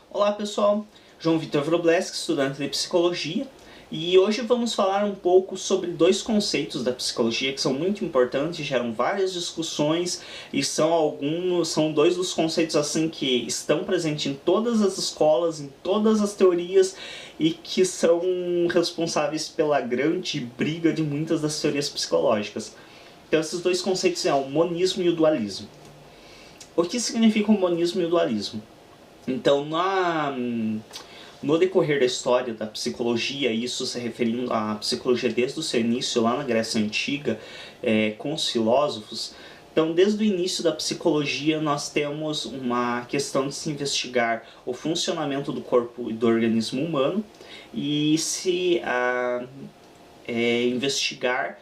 Olá pessoal, João Vitor Wrobleski, estudante de Psicologia, e hoje vamos falar um pouco sobre dois conceitos da psicologia que são muito importantes, geram várias discussões e são dois dos conceitos assim que estão presentes em todas as escolas, em todas as teorias e que são responsáveis pela grande briga de muitas das teorias psicológicas. Então esses dois conceitos são o monismo e o dualismo. O que significa o monismo e o dualismo? Então, no decorrer da história da psicologia, isso se referindo à psicologia desde o seu início lá na Grécia Antiga, com os filósofos, então desde o início da psicologia nós temos uma questão de se investigar o funcionamento do corpo e do organismo humano e se investigar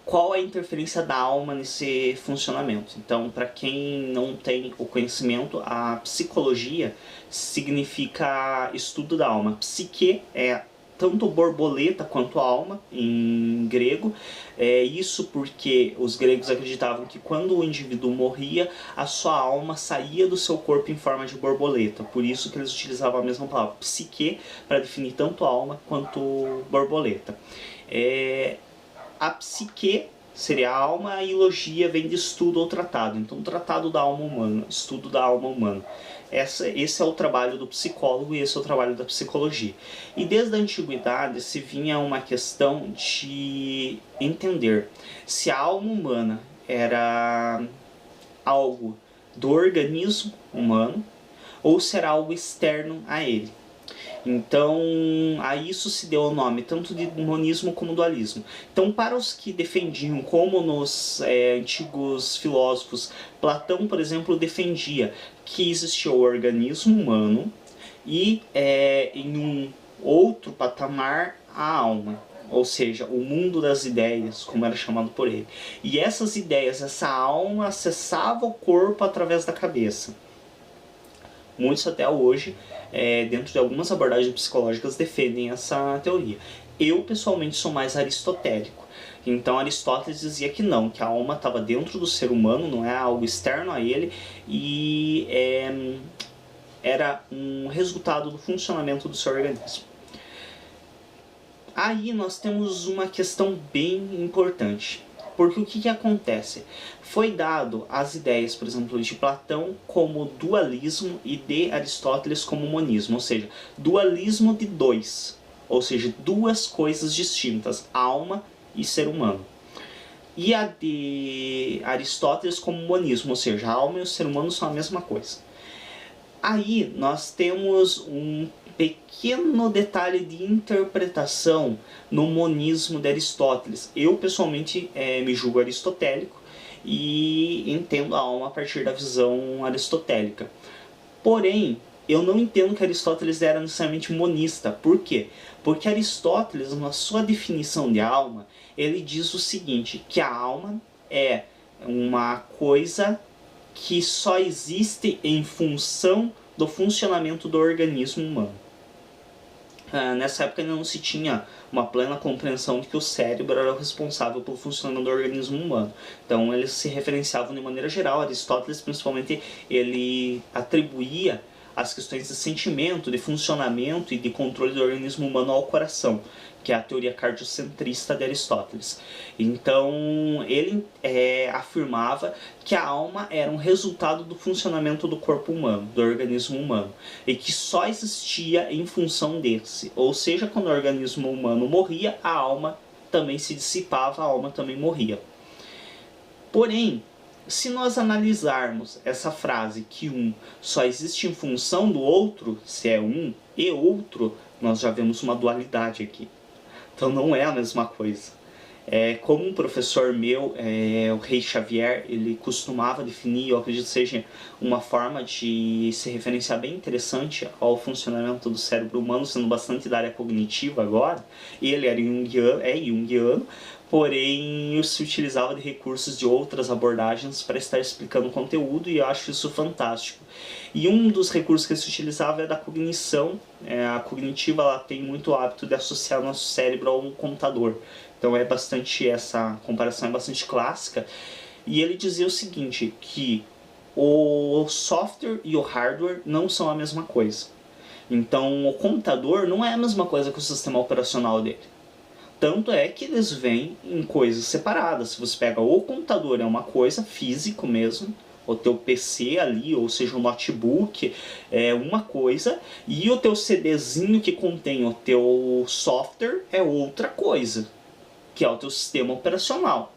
qual é a interferência da alma nesse funcionamento. Então, para quem não tem o conhecimento, a psicologia significa estudo da alma. Psique é tanto borboleta quanto alma, em grego. Isso porque os gregos acreditavam que quando o indivíduo morria, a sua alma saía do seu corpo em forma de borboleta. Por isso que eles utilizavam a mesma palavra, psique, para definir tanto alma quanto borboleta. A psique seria a alma, e a logia vem de estudo ou tratado. Então, tratado da alma humana, estudo da alma humana. Esse é o trabalho do psicólogo e esse é o trabalho da psicologia. E desde a antiguidade se vinha uma questão de entender se a alma humana era algo do organismo humano ou se era algo externo a ele. Então, a isso se deu o nome tanto de monismo como dualismo. Então, para os que defendiam, como nos antigos filósofos, Platão, por exemplo, defendia que existia o organismo humano e, em um outro patamar, a alma. Ou seja, o mundo das ideias, como era chamado por ele. E essas ideias, essa alma, acessava o corpo através da cabeça. Muitos até hoje, dentro de algumas abordagens psicológicas, defendem essa teoria. Eu, pessoalmente, sou mais aristotélico. Então, Aristóteles dizia que não, que a alma estava dentro do ser humano, não é algo externo a ele, e era um resultado do funcionamento do seu organismo. Aí nós temos uma questão bem importante. Porque o que acontece? Foi dado as ideias, por exemplo, de Platão como dualismo e de Aristóteles como monismo, ou seja, dualismo de dois, ou seja, duas coisas distintas, alma e ser humano. E a de Aristóteles como monismo, ou seja, a alma e o ser humano são a mesma coisa. Aí nós temos um pequeno detalhe de interpretação no monismo de Aristóteles. Eu, pessoalmente, me julgo aristotélico e entendo a alma a partir da visão aristotélica. Porém, eu não entendo que Aristóteles era necessariamente monista. Por quê? Porque Aristóteles, na sua definição de alma, ele diz o seguinte, que a alma é uma coisa que só existe em função do funcionamento do organismo humano. Nessa época ainda não se tinha uma plena compreensão de que o cérebro era o responsável pelo funcionamento do organismo humano. Então eles se referenciavam de maneira geral. Aristóteles, principalmente, ele atribuía as questões de sentimento, de funcionamento e de controle do organismo humano ao coração, que é a teoria cardiocentrista de Aristóteles. Então, ele afirmava que a alma era um resultado do funcionamento do corpo humano, do organismo humano, e que só existia em função desse. Ou seja, quando o organismo humano morria, a alma também se dissipava, a alma também morria. Porém, se nós analisarmos essa frase que um só existe em função do outro, se é um e outro, nós já vemos uma dualidade aqui. Então não é a mesma coisa. Como um professor meu, o Rei Xavier, ele costumava definir, eu acredito que seja uma forma de se referenciar bem interessante ao funcionamento do cérebro humano, sendo bastante da área cognitiva agora. Ele era junguiano, porém se utilizava de recursos de outras abordagens para estar explicando o conteúdo, e eu acho isso fantástico. E um dos recursos que se utilizava é da cognição. A cognitiva, ela tem muito hábito de associar nosso cérebro a um computador. Então essa comparação é bastante clássica. E ele dizia o seguinte, que o software e o hardware não são a mesma coisa. Então o computador não é a mesma coisa que o sistema operacional dele. Tanto é que eles vêm em coisas separadas. Se você pega o computador, é uma coisa, físico mesmo, o teu PC ali, ou seja, o notebook, é uma coisa, e o teu CDzinho que contém o teu software é outra coisa, que é o teu sistema operacional.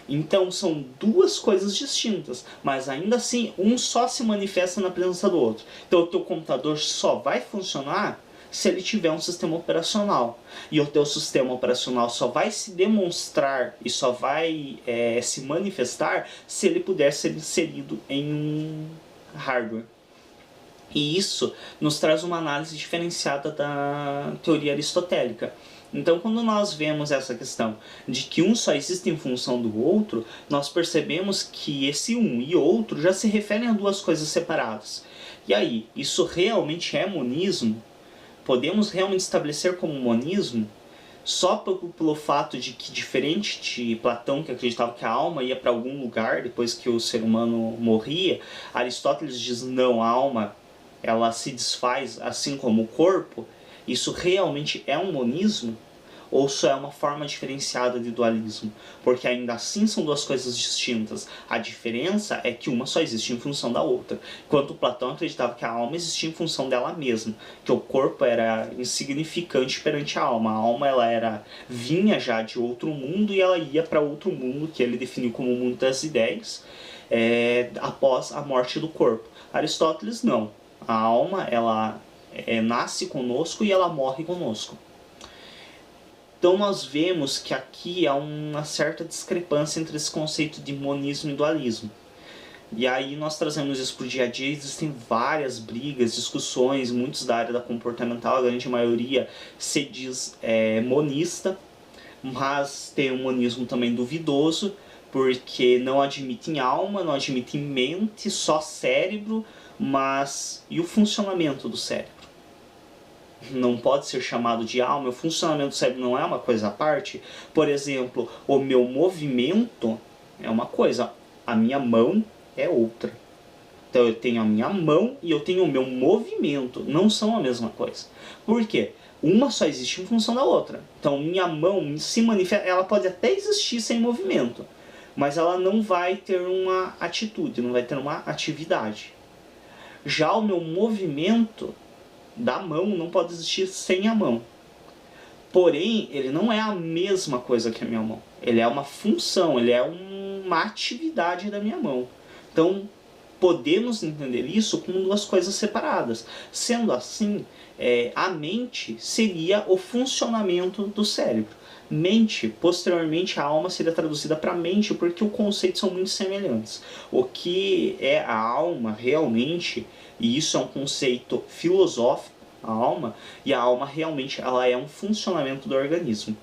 Então são duas coisas distintas, mas ainda assim um só se manifesta na presença do outro. Então o teu computador só vai funcionar se ele tiver um sistema operacional. E o teu sistema operacional só vai se demonstrar e só vai se manifestar se ele puder ser inserido em um hardware. E isso nos traz uma análise diferenciada da teoria aristotélica. Então, quando nós vemos essa questão de que um só existe em função do outro, nós percebemos que esse um e outro já se referem a duas coisas separadas. E aí, isso realmente é monismo? Podemos realmente estabelecer como monismo? Só pelo fato de que, diferente de Platão, que acreditava que a alma ia para algum lugar depois que o ser humano morria, Aristóteles diz não, a alma ela se desfaz assim como o corpo. Isso realmente é um monismo? Ou só é uma forma diferenciada de dualismo? Porque ainda assim são duas coisas distintas. A diferença é que uma só existe em função da outra. Enquanto Platão acreditava que a alma existia em função dela mesma, que o corpo era insignificante perante a alma. A alma ela vinha já de outro mundo e ela ia para outro mundo, que ele definiu como o mundo das ideias, após a morte do corpo. Aristóteles não. A alma ela nasce conosco e ela morre conosco. Então nós vemos que aqui há uma certa discrepância entre esse conceito de monismo e dualismo. E aí nós trazemos isso para o dia a dia, existem várias brigas, discussões, muitos da área da comportamental, a grande maioria se diz monista, mas tem um monismo também duvidoso, porque não admitem alma, não admitem mente, só cérebro, mas e o funcionamento do cérebro? Não pode ser chamado de alma, o funcionamento do cérebro não é uma coisa à parte. Por exemplo, o meu movimento é uma coisa, a minha mão é outra. Então eu tenho a minha mão e eu tenho o meu movimento, não são a mesma coisa. Por quê? Uma só existe em função da outra. Então minha mão se manifesta, ela pode até existir sem movimento, mas ela não vai ter uma atitude, não vai ter uma atividade. Já o meu movimento da mão não pode existir sem a mão. Porém, ele não é a mesma coisa que a minha mão. Ele é uma função, ele é uma atividade da minha mão. Então, podemos entender isso como duas coisas separadas. Sendo assim, a mente seria o funcionamento do cérebro. Mente, posteriormente a alma seria traduzida para mente, porque os conceitos são muito semelhantes. O que é a alma realmente, e isso é um conceito filosófico, a alma, e a alma realmente ela é um funcionamento do organismo.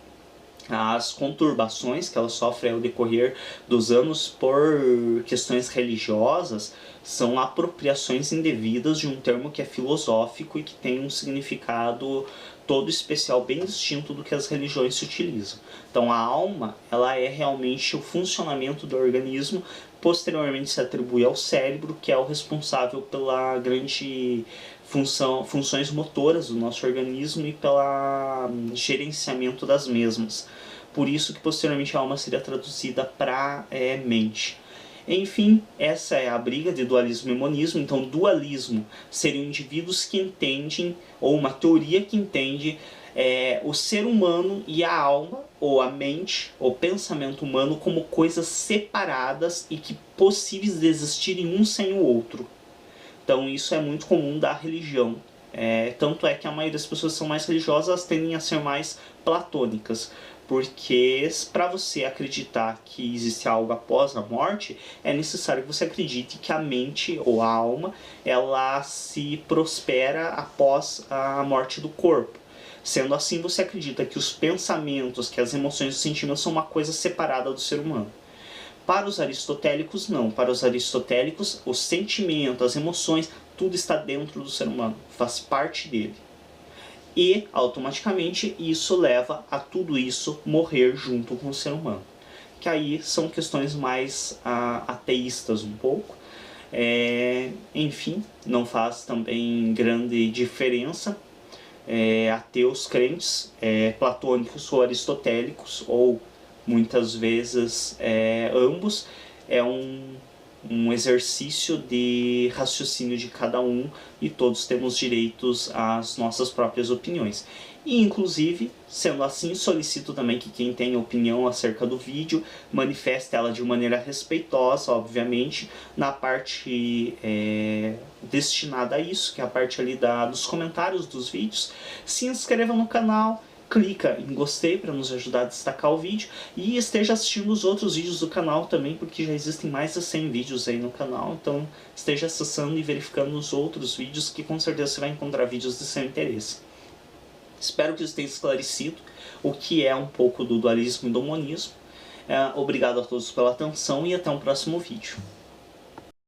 As conturbações que ela sofre ao decorrer dos anos por questões religiosas são apropriações indevidas de um termo que é filosófico e que tem um significado todo especial, bem distinto do que as religiões se utilizam. Então a alma ela é realmente o funcionamento do organismo, posteriormente se atribui ao cérebro, que é o responsável pela grande funções motoras do nosso organismo e pelo gerenciamento das mesmas. Por isso que posteriormente a alma seria traduzida para mente. Enfim, essa é a briga de dualismo e monismo. Então, dualismo seriam indivíduos que entendem, ou uma teoria que entende o ser humano e a alma, ou a mente, ou pensamento humano como coisas separadas e que possíveis de existirem um sem o outro. Então isso é muito comum da religião. Tanto é que a maioria das pessoas que são mais religiosas elas tendem a ser mais platônicas. Porque para você acreditar que existe algo após a morte, é necessário que você acredite que a mente ou a alma ela se prospera após a morte do corpo. Sendo assim, você acredita que os pensamentos, que as emoções e os sentimentos são uma coisa separada do ser humano. Para os aristotélicos, não. Para os aristotélicos, o sentimento, as emoções, tudo está dentro do ser humano, faz parte dele. E, automaticamente, isso leva a tudo isso morrer junto com o ser humano. Que aí são questões mais ateístas um pouco. Enfim, não faz também grande diferença. Ateus crentes, platônicos ou aristotélicos, ou muitas vezes ambos, é um exercício de raciocínio de cada um e todos temos direitos às nossas próprias opiniões. E, inclusive, sendo assim, solicito também que quem tem opinião acerca do vídeo manifeste ela de maneira respeitosa, obviamente, na parte destinada a isso, que é a parte ali dos comentários dos vídeos. Se inscreva no canal, clica em gostei para nos ajudar a destacar o vídeo e esteja assistindo os outros vídeos do canal também, porque já existem mais de 100 vídeos aí no canal, então esteja acessando e verificando os outros vídeos, que com certeza você vai encontrar vídeos de seu interesse. Espero que isso tenha esclarecido o que é um pouco do dualismo e do monismo. Obrigado a todos pela atenção e até um próximo vídeo.